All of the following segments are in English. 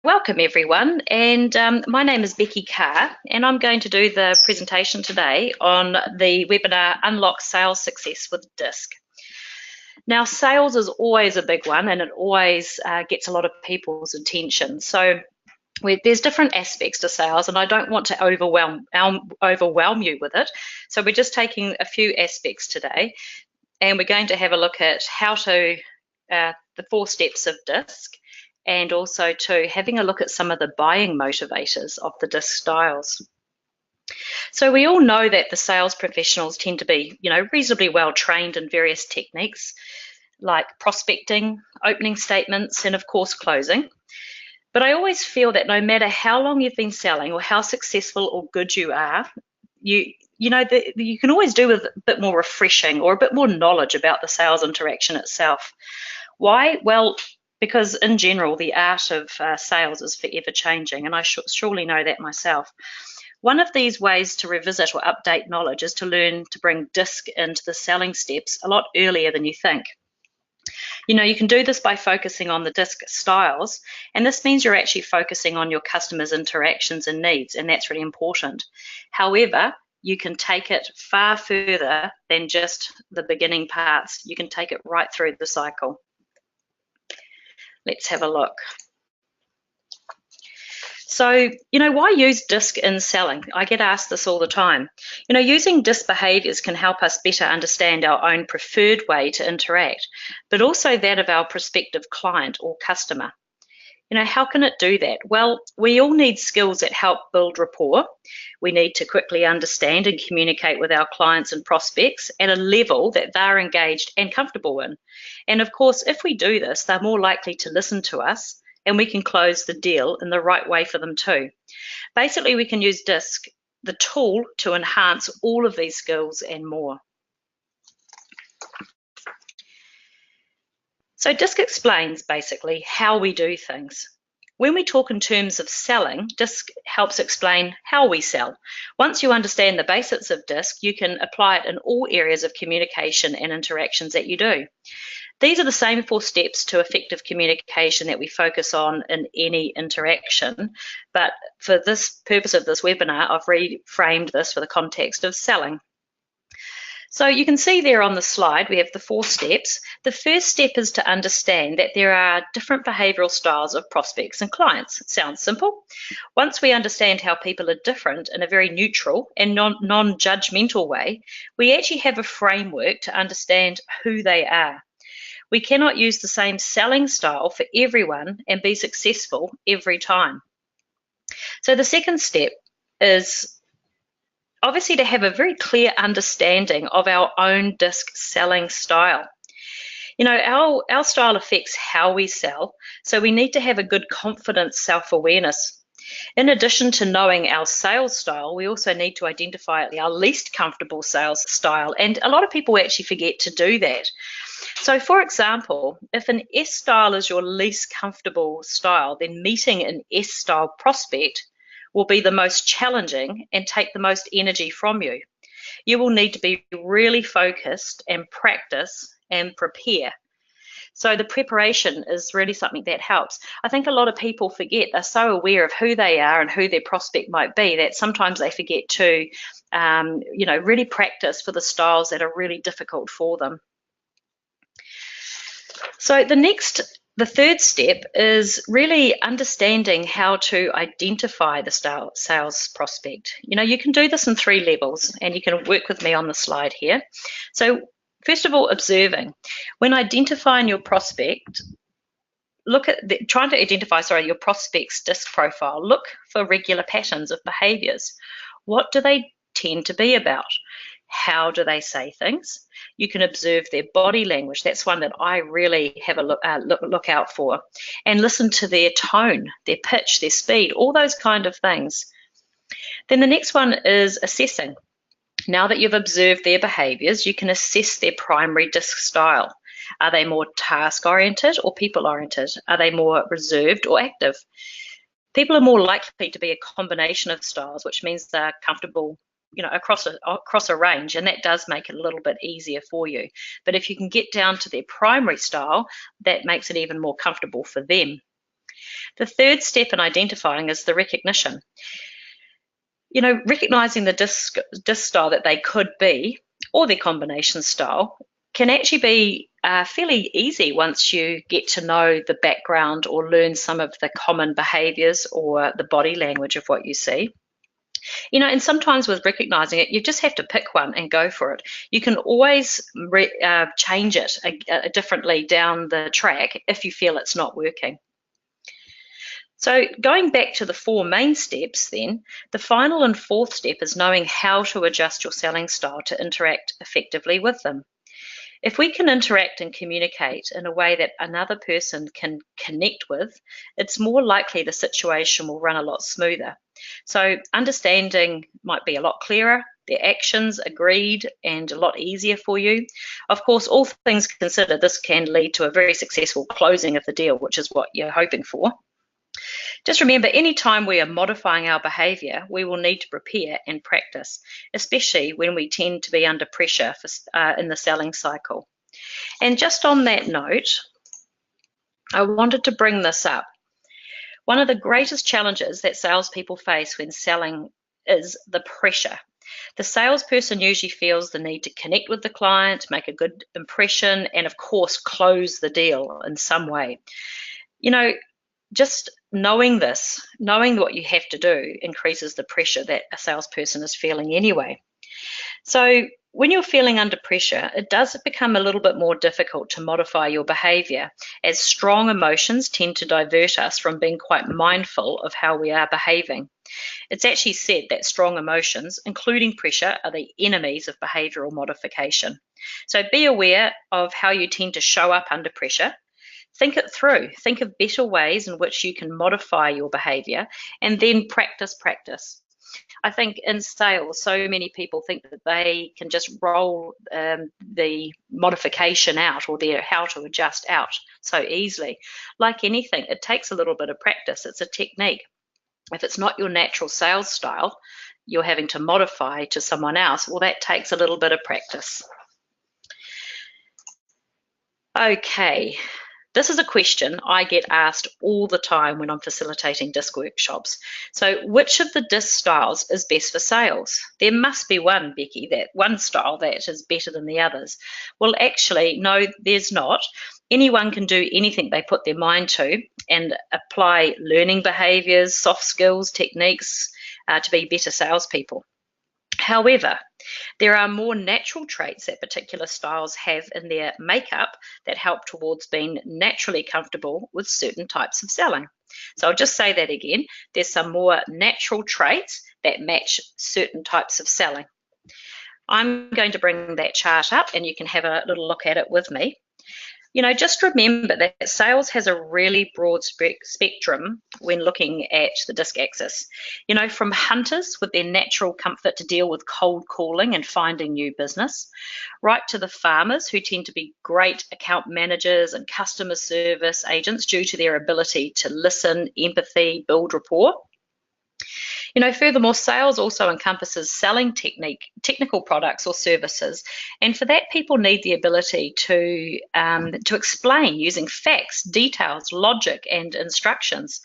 Welcome everyone, and my name is Becky Carr, and I'm going to do the presentation today on the webinar Unlock Sales Success with DISC. Now, sales is always a big one, and it always gets a lot of people's attention. So there's different aspects to sales, and I don't want to overwhelm you with it. So we're just taking a few aspects today, and we're going to have a look at how to the 4 steps of DISC, and also to having a look at some of the buying motivators of the DISC styles. So we all know that the sales professionals tend to be, reasonably well trained in various techniques like prospecting, opening statements, and of course closing. But I always feel that no matter how long you've been selling or how successful or good you are, you can always do with a bit more refreshing or a bit more knowledge about the sales interaction itself. Why? Well, because in general, the art of sales is forever changing, and I surely know that myself. One of these ways to revisit or update knowledge is to learn to bring DISC into the selling steps a lot earlier than you think. You can do this by focusing on the DISC styles, and this means you're actually focusing on your customers' interactions and needs, and that's really important. However, you can take it far further than just the beginning parts. You can take it right through the cycle. Let's have a look. So, why use DISC in selling? I get asked this all the time. Using DISC behaviors can help us better understand our own preferred way to interact, but also that of our prospective client or customer. How can it do that? Well, we all need skills that help build rapport. We need to quickly understand and communicate with our clients and prospects at a level that they're engaged and comfortable in. And of course, if we do this, they're more likely to listen to us, and we can close the deal in the right way for them too. Basically, we can use DISC, the tool, to enhance all of these skills and more. So DISC explains basically how we do things. When we talk in terms of selling, DISC helps explain how we sell. Once you understand the basics of DISC, you can apply it in all areas of communication and interactions that you do. These are the same 4 steps to effective communication that we focus on in any interaction, but for this purpose of this webinar, I've reframed this for the context of selling. So you can see there on the slide, we have the 4 steps. The first step is to understand that there are different behavioral styles of prospects and clients. It sounds simple. Once we understand how people are different in a very neutral and non-judgmental way, we actually have a framework to understand who they are. We cannot use the same selling style for everyone and be successful every time. So the second step is obviously to have a very clear understanding of our own DISC selling style. Our style affects how we sell, so we need to have a good confidence self-awareness. In addition to knowing our sales style, we also need to identify our least comfortable sales style, and a lot of people actually forget to do that. So for example, if an S style is your least comfortable style, then meeting an S style prospect will be the most challenging and take the most energy from you. You will need to be really focused and practice and prepare. So the preparation is really something that helps. I think a lot of people forget, they're so aware of who they are and who their prospect might be, that sometimes they forget to really practice for the styles that are really difficult for them. So the third step is really understanding how to identify the sales prospect. You can do this in 3 levels, and you can work with me on the slide here. So first of all, observing. When identifying your prospect, trying to identify your prospect's DISC profile. Look for regular patterns of behaviors. What do they tend to be about? How do they say things? You can observe their body language. That's one that I really have a look out for. And listen to their tone, their pitch, their speed, all those kind of things. Then the next one is assessing. Now that you've observed their behaviors, you can assess their primary DISC style. Are they more task-oriented or people-oriented? Are they more reserved or active? People are more likely to be a combination of styles, which means they're comfortable across a range, and that does make it a little bit easier for you. But if you can get down to their primary style, that makes it even more comfortable for them. The third step in identifying is the recognition. Recognizing the disc style that they could be, or their combination style, can actually be fairly easy once you get to know the background or learn some of the common behaviors or the body language of what you see. And sometimes with recognizing it, you just have to pick one and go for it. You can always change it differently down the track if you feel it's not working. So going back to the 4 main steps then, the final and fourth step is knowing how to adjust your selling style to interact effectively with them. If we can interact and communicate in a way that another person can connect with, it's more likely the situation will run a lot smoother. So understanding might be a lot clearer, their actions agreed and a lot easier for you. Of course, all things considered, this can lead to a very successful closing of the deal, which is what you're hoping for. Just remember, anytime we are modifying our behaviour, we will need to prepare and practice, especially when we tend to be under pressure in the selling cycle. And just on that note, I wanted to bring this up. One of the greatest challenges that salespeople face when selling is the pressure. The salesperson usually feels the need to connect with the client, make a good impression, and of course, close the deal in some way. Just knowing this, knowing what you have to do, increases the pressure that a salesperson is feeling anyway. So when you're feeling under pressure, it does become a little bit more difficult to modify your behavior, as strong emotions tend to divert us from being quite mindful of how we are behaving. It's actually said that strong emotions, including pressure, are the enemies of behavioral modification. So be aware of how you tend to show up under pressure. Think it through. Think of better ways in which you can modify your behavior, and then practice. I think in sales, so many people think that they can just roll the modification out or their how to adjust out so easily. Like anything, it takes a little bit of practice. It's a technique. If it's not your natural sales style, you're having to modify to someone else, well, that takes a little bit of practice. Okay. This is a question I get asked all the time when I'm facilitating DISC workshops. So which of the DISC styles is best for sales? There must be one, Becky, that one style that is better than the others. Well, actually, no, there's not. Anyone can do anything they put their mind to and apply learning behaviours, soft skills, techniques to be better salespeople. However, there are more natural traits that particular styles have in their makeup that help towards being naturally comfortable with certain types of selling. So I'll just say that again. There's some more natural traits that match certain types of selling. I'm going to bring that chart up and you can have a little look at it with me. Just remember that sales has a really broad spectrum when looking at the DISC axis. From hunters with their natural comfort to deal with cold calling and finding new business, right to the farmers who tend to be great account managers and customer service agents due to their ability to listen, empathy, build rapport. Furthermore, sales also encompasses selling technical products or services, and for that, people need the ability to explain using facts, details, logic, and instructions.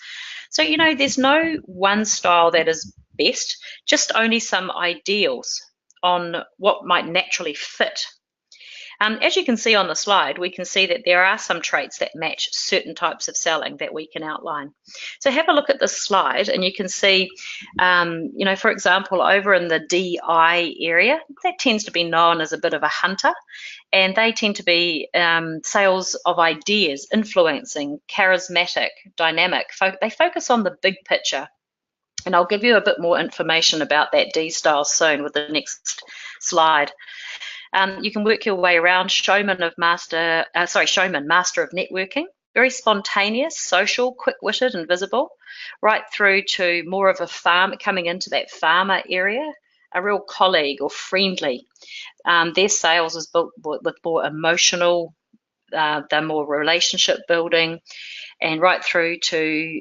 So, there's no one style that is best, just only some ideals on what might naturally fit. As you can see on the slide, we can see that there are some traits that match certain types of selling that we can outline. So have a look at this slide and you can see, for example, over in the DI area, that tends to be known as a bit of a hunter, and they tend to be sales of ideas, influencing, charismatic, dynamic. They focus on the big picture. And I'll give you a bit more information about that D style soon with the next slide. You can work your way around master of networking, very spontaneous, social, quick-witted and visible, right through to more of a coming into that farmer area, a real colleague or friendly. Their sales is built with more emotional, they're more relationship building, and right through to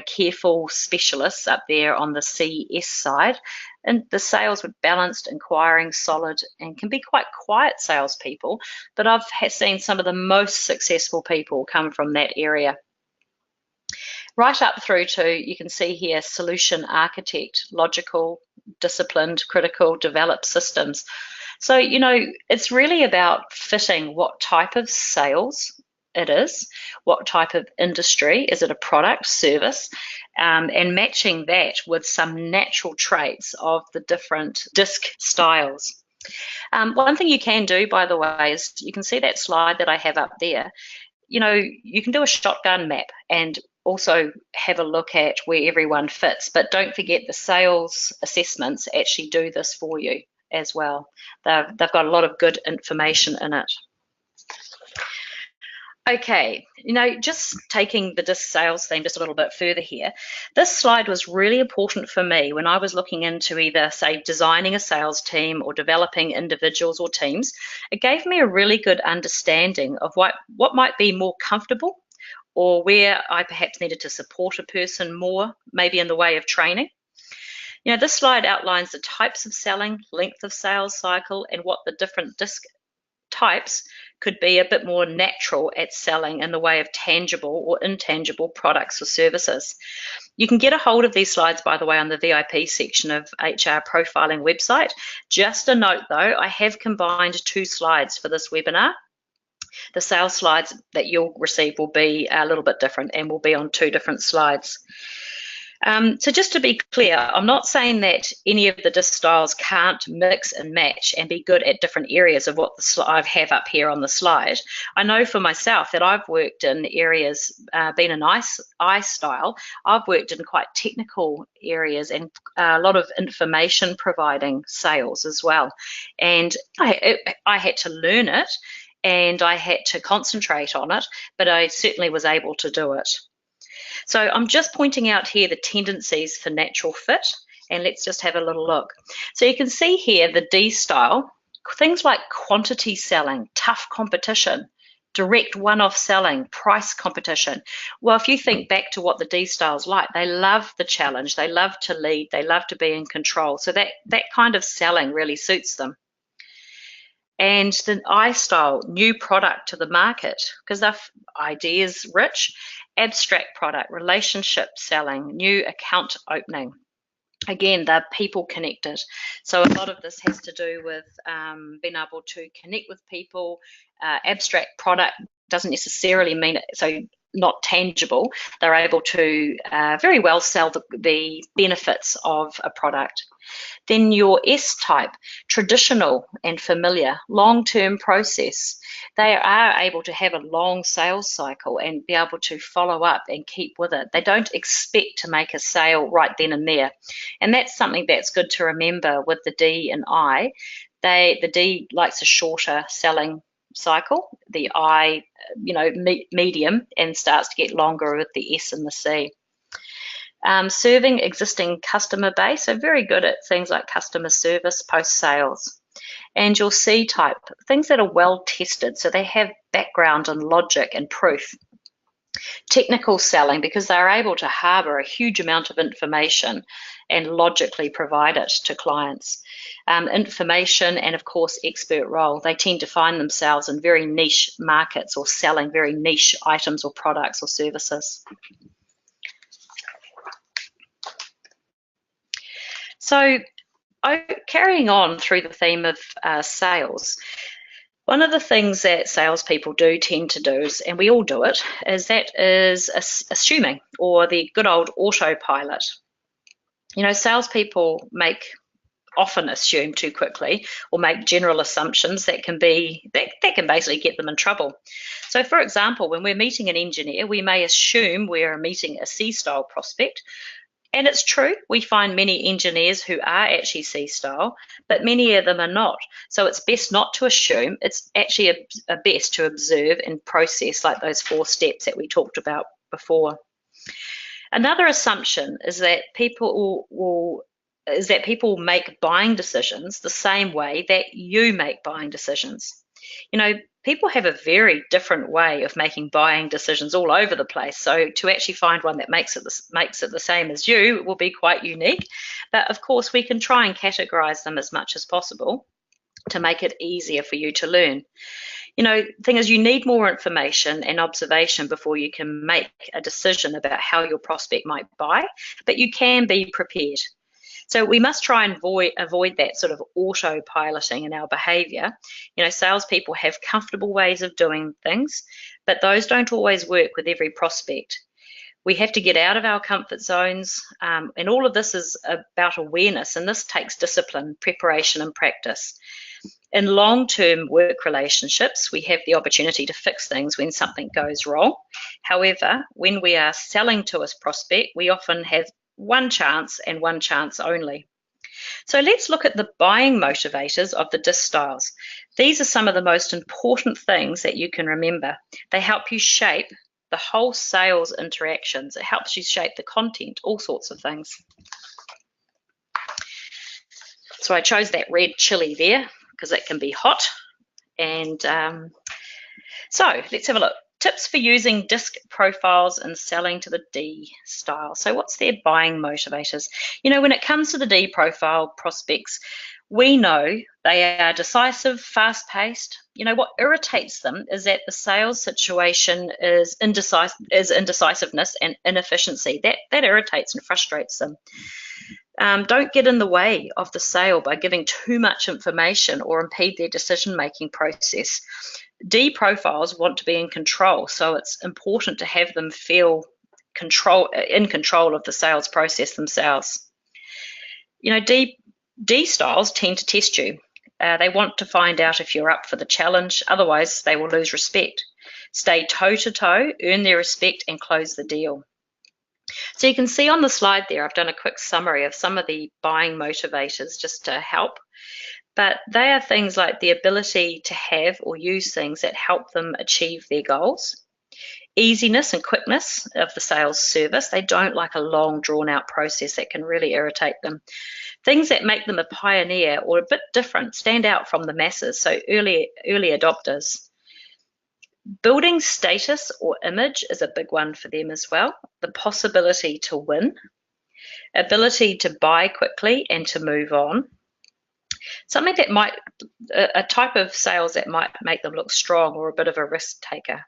careful specialists up there on the CS side. And the sales were balanced, inquiring, solid, and can be quite quiet salespeople, but I've seen some of the most successful people come from that area. right up through to, you can see here, solution architect, logical, disciplined, critical, developed systems. So, it's really about fitting what type of sales it is, what type of industry, is it a product, service, and matching that with some natural traits of the different disc styles. One thing you can do, by the way, is you can see that slide that I have up there. You can do a shotgun map and also have a look at where everyone fits, but don't forget the sales assessments actually do this for you as well. They've got a lot of good information in it. Okay, just taking the disc sales theme just a little bit further here, this slide was really important for me when I was looking into either, say, designing a sales team or developing individuals or teams. It gave me a really good understanding of what might be more comfortable, or where I perhaps needed to support a person more, maybe in the way of training. This slide outlines the types of selling, length of sales cycle, and what the different disc types could be a bit more natural at selling in the way of tangible or intangible products or services. You can get a hold of these slides, by the way, on the VIP section of HR Profiling website. Just a note though, I have combined 2 slides for this webinar. The sales slides that you'll receive will be a little bit different and will be on 2 different slides. So just to be clear, I'm not saying that any of the disc styles can't mix and match and be good at different areas of what I have up here on the slide. I know for myself that I've worked in areas, being an I style, I've worked in quite technical areas and a lot of information providing sales as well. And I had to learn it and I had to concentrate on it, but I certainly was able to do it. So I'm just pointing out here the tendencies for natural fit, and let's just have a little look. So you can see here the D style, things like quantity selling, tough competition, direct one-off selling, price competition. Well, if you think back to what the D style's like, they love the challenge, they love to lead, they love to be in control. So that kind of selling really suits them. And the I style, new product to the market, because they're ideas rich, abstract product, relationship selling, new account opening. Again, they're people connected. So a lot of this has to do with being able to connect with people. Abstract product doesn't necessarily mean it, so not tangible. They're able to very well sell the benefits of a product. Then your S type, traditional and familiar, long-term process. They are able to have a long sales cycle and be able to follow up and keep with it. They don't expect to make a sale right then and there. And that's something that's good to remember with the D and I. The D likes a shorter selling cycle, the I, medium, and starts to get longer with the S and the C. Serving existing customer base, so very good at things like customer service, post-sales. And your C type, things that are well tested, so they have background and logic and proof. Technical selling, because they're able to harbour a huge amount of information and logically provide it to clients. Information and, of course, expert role. They tend to find themselves in very niche markets or selling very niche items or products or services. So, carrying on through the theme of sales, one of the things that salespeople do tend to do, and we all do it, is assuming, or the good old autopilot. Salespeople often assume too quickly or make general assumptions that can basically get them in trouble. So, for example, when we're meeting an engineer, we may assume we're meeting a C-style prospect. And it's true, we find many engineers who are actually C-style, but many of them are not. So it's best not to assume. It's actually best to observe and process, like those 4 steps that we talked about before. Another assumption is that people make buying decisions the same way that you make buying decisions. People have a very different way of making buying decisions all over the place. So to actually find one that makes it the same as you will be quite unique. But of course, we can try and categorize them as much as possible. to make it easier for you to learn. The thing is, you need more information and observation before you can make a decision about how your prospect might buy, but you can be prepared. So we must try and avoid that sort of autopiloting in our behavior. Salespeople have comfortable ways of doing things, but those don't always work with every prospect. We have to get out of our comfort zones, and all of this is about awareness, and this takes discipline, preparation, and practice. In long-term work relationships, we have the opportunity to fix things when something goes wrong. However, when we are selling to a prospect, we often have one chance and one chance only. So let's look at the buying motivators of the DISC styles. These are some of the most important things that you can remember. They help you shape the whole sales interactions. It helps you shape the content, all sorts of things. So I chose that red chili there because it can be hot. And so let's have a look. Tips for using DISC profiles and selling to the D style. So what's their buying motivators? When it comes to the D profile prospects, we know they are decisive, fast-paced. What irritates them is that the sales situation is indecisiveness and inefficiency. That irritates and frustrates them. Don't get in the way of the sale by giving too much information or impede their decision-making process. D profiles want to be in control, so it's important to have them feel in control of the sales process themselves. D styles tend to test you. They want to find out if you're up for the challenge, otherwise they will lose respect. Stay toe-to-toe, earn their respect, and close the deal. So you can see on the slide there, I've done a quick summary of some of the buying motivators just to help. But they are things like the ability to have or use things that help them achieve their goals, easiness and quickness of the sales service. They don't like a long, drawn-out process that can really irritate them. Things that make them a pioneer or a bit different, stand out from the masses, so early adopters. Building status or image is a big one for them as well. The possibility to win, ability to buy quickly and to move on. Something that a type of sales that might make them look strong or a bit of a risk taker.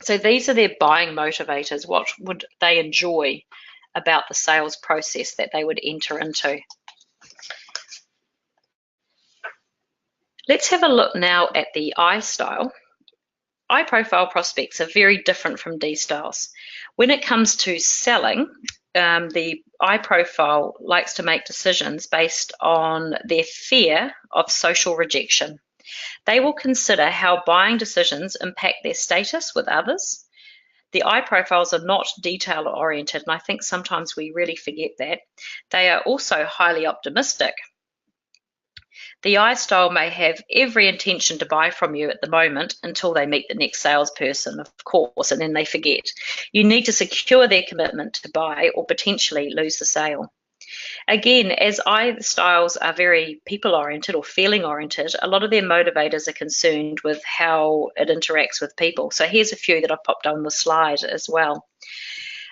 So these are their buying motivators. What would they enjoy about the sales process that they would enter into? Let's have a look now at the I style. I profile prospects are very different from D styles. When it comes to selling, the I profile likes to make decisions based on their fear of social rejection. They will consider how buying decisions impact their status with others. The I profiles are not detail oriented, and I think sometimes we really forget that. They are also highly optimistic. The I style may have every intention to buy from you at the moment until they meet the next salesperson, of course, and then they forget. You need to secure their commitment to buy or potentially lose the sale. Again, as I styles are very people-oriented or feeling-oriented, a lot of their motivators are concerned with how it interacts with people. So here's a few that I've popped on the slide as well.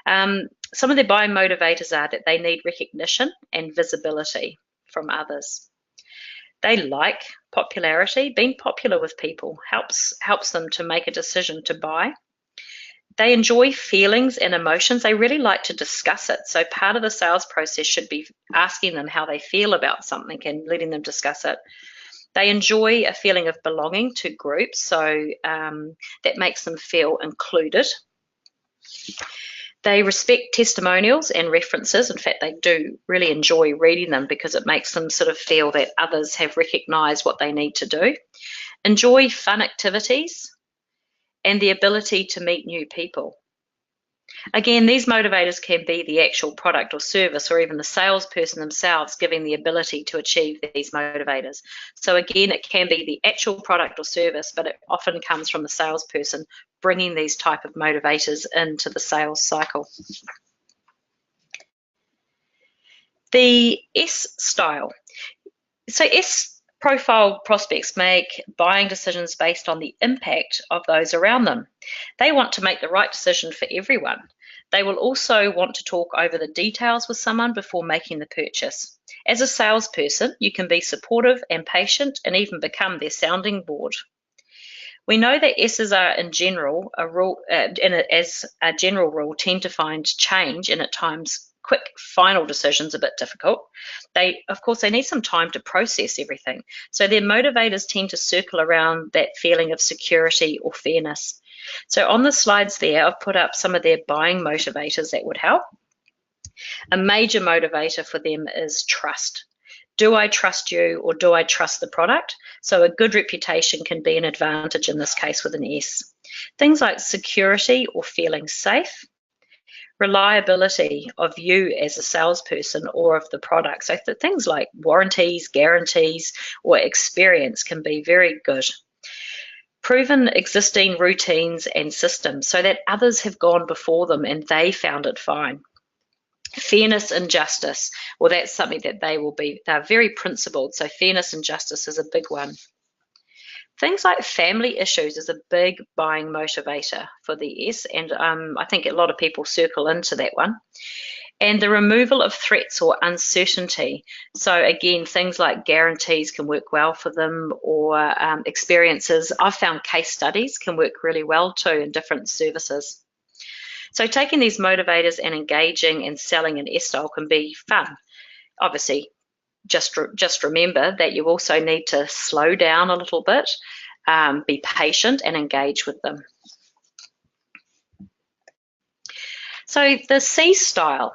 Some of their buying motivators are that they need recognition and visibility from others. They like popularity. Being popular with people helps them to make a decision to buy. They enjoy feelings and emotions. They really like to discuss it. So part of the sales process should be asking them how they feel about something and letting them discuss it. They enjoy a feeling of belonging to groups, so that makes them feel included. They respect testimonials and references. In fact, they do really enjoy reading them because it makes them sort of feel that others have recognised what they need to do. Enjoy fun activities and the ability to meet new people. Again, these motivators can be the actual product or service or even the salesperson themselves giving the ability to achieve these motivators. So again, it can be the actual product or service, but it often comes from the salesperson bringing these type of motivators into the sales cycle. The S style. So S profile prospects make buying decisions based on the impact of those around them. They want to make the right decision for everyone. They will also want to talk over the details with someone before making the purchase. As a salesperson, you can be supportive and patient and even become their sounding board. We know that S's are in general as a general rule tend to find change and at times quick final decisions a bit difficult. Of course, they need some time to process everything. So their motivators tend to circle around that feeling of security or fairness. So on the slides there, I've put up some of their buying motivators that would help. A major motivator for them is trust. Do I trust you or do I trust the product? So a good reputation can be an advantage in this case with an S. Things like security or feeling safe, reliability of you as a salesperson or of the product. So things like warranties, guarantees, or experience can be very good. Proven existing routines and systems so that others have gone before them and they found it fine. Fairness and justice, well, that's something that they're very principled. So fairness and justice is a big one. Things like family issues is a big buying motivator for the S, and I think a lot of people circle into that one. And the removal of threats or uncertainty. So again, things like guarantees can work well for them, or experiences. I've found case studies can work really well too in different services. So taking these motivators and engaging and selling an S style can be fun. Obviously, just remember that you also need to slow down a little bit, be patient and engage with them. So the C style,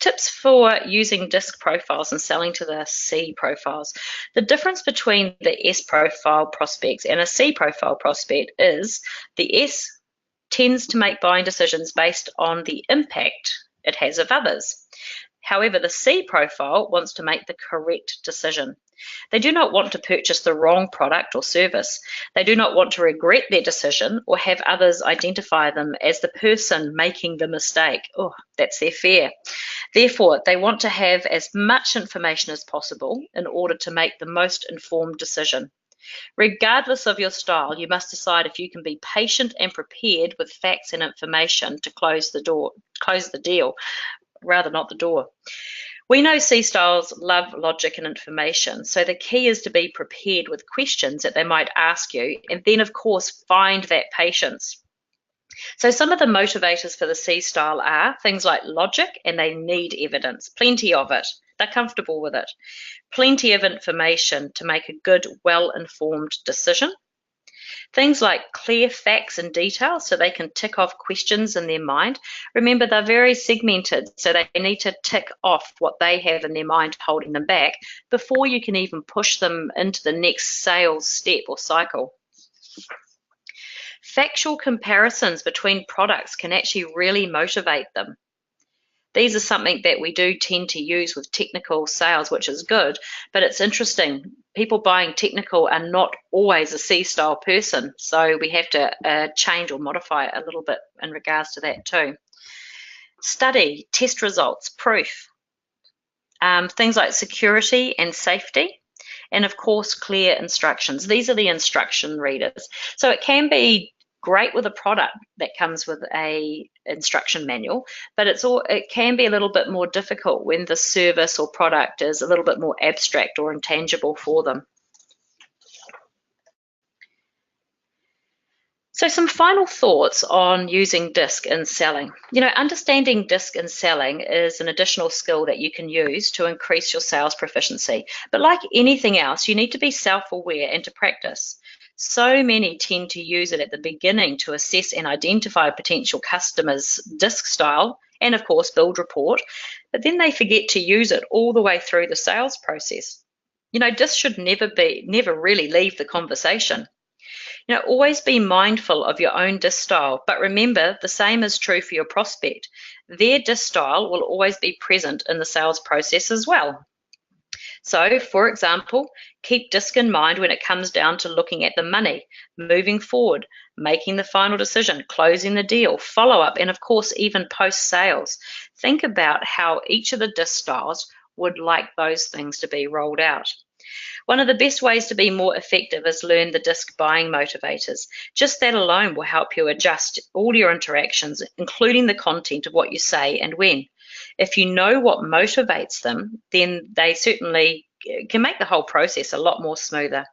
tips for using DISC profiles and selling to the C profiles. The difference between the S profile prospects and a C profile prospect is the S tends to make buying decisions based on the impact it has of others. However, the C profile wants to make the correct decision. They do not want to purchase the wrong product or service. They do not want to regret their decision or have others identify them as the person making the mistake. Oh, that's their fear. Therefore, they want to have as much information as possible in order to make the most informed decision. Regardless of your style, you must decide if you can be patient and prepared with facts and information to close the deal, rather not the door. We know C styles love logic and information, so the key is to be prepared with questions that they might ask you, and then of course find that patience. So some of the motivators for the C style are things like logic, and they need evidence, plenty of it. They're comfortable with it. Plenty of information to make a good, well-informed decision. Things like clear facts and details so they can tick off questions in their mind. Remember, they're very segmented, so they need to tick off what they have in their mind holding them back before you can even push them into the next sales step or cycle. Factual comparisons between products can actually really motivate them. These are something that we do tend to use with technical sales, which is good, but it's interesting. People buying technical are not always a C-style person, so we have to change or modify it a little bit in regards to that too. Study, test results, proof, things like security and safety, and of course, clear instructions. These are the instruction readers. So it can be great with a product that comes with a instruction manual, but it can be a little bit more difficult when the service or product is a little bit more abstract or intangible for them. So some final thoughts on using DISC in selling. Understanding DISC in selling is an additional skill that you can use to increase your sales proficiency. But like anything else, you need to be self-aware and to practice. So many tend to use it at the beginning to assess and identify potential customers' DISC style and of course build rapport, but then they forget to use it all the way through the sales process. DISC should never really leave the conversation. Always be mindful of your own DISC style, but remember the same is true for your prospect. Their DISC style will always be present in the sales process as well. So, for example, keep DISC in mind when it comes down to looking at the money, moving forward, making the final decision, closing the deal, follow-up, and of course, even post-sales. Think about how each of the DISC styles would like those things to be rolled out. One of the best ways to be more effective is learn the DISC buying motivators. Just that alone will help you adjust all your interactions, including the content of what you say and when. If you know what motivates them, then they certainly can make the whole process a lot more smoother.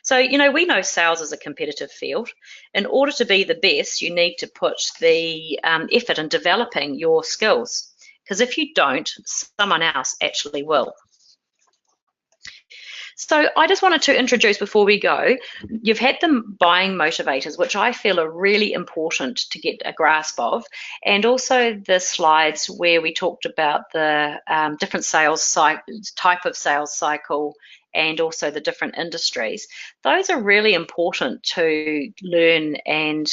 So, we know sales is a competitive field. In order to be the best, you need to put the effort in developing your skills. Because if you don't, someone else actually will. So I just wanted to introduce before we go, you've had the buying motivators, which I feel are really important to get a grasp of, and also the slides where we talked about the different type of sales cycle and also the different industries. Those are really important to learn and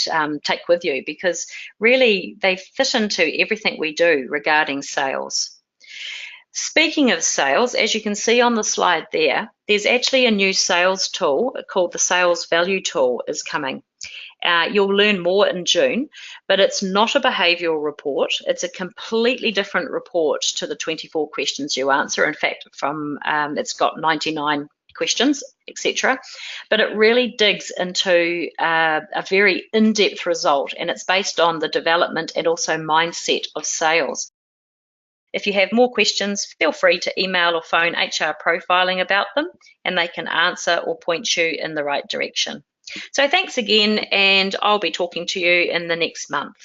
take with you because really they fit into everything we do regarding sales. Speaking of sales, as you can see on the slide there's actually a new sales tool called the Sales Value Tool is coming. You'll learn more in June, but it's not a behavioural report. It's a completely different report to the 24 questions you answer. In fact, it's got 99 questions, etc. But it really digs into a very in-depth result, and it's based on the development and also mindset of sales. If you have more questions, feel free to email or phone HR Profiling about them, and they can answer or point you in the right direction. So thanks again, and I'll be talking to you in the next month.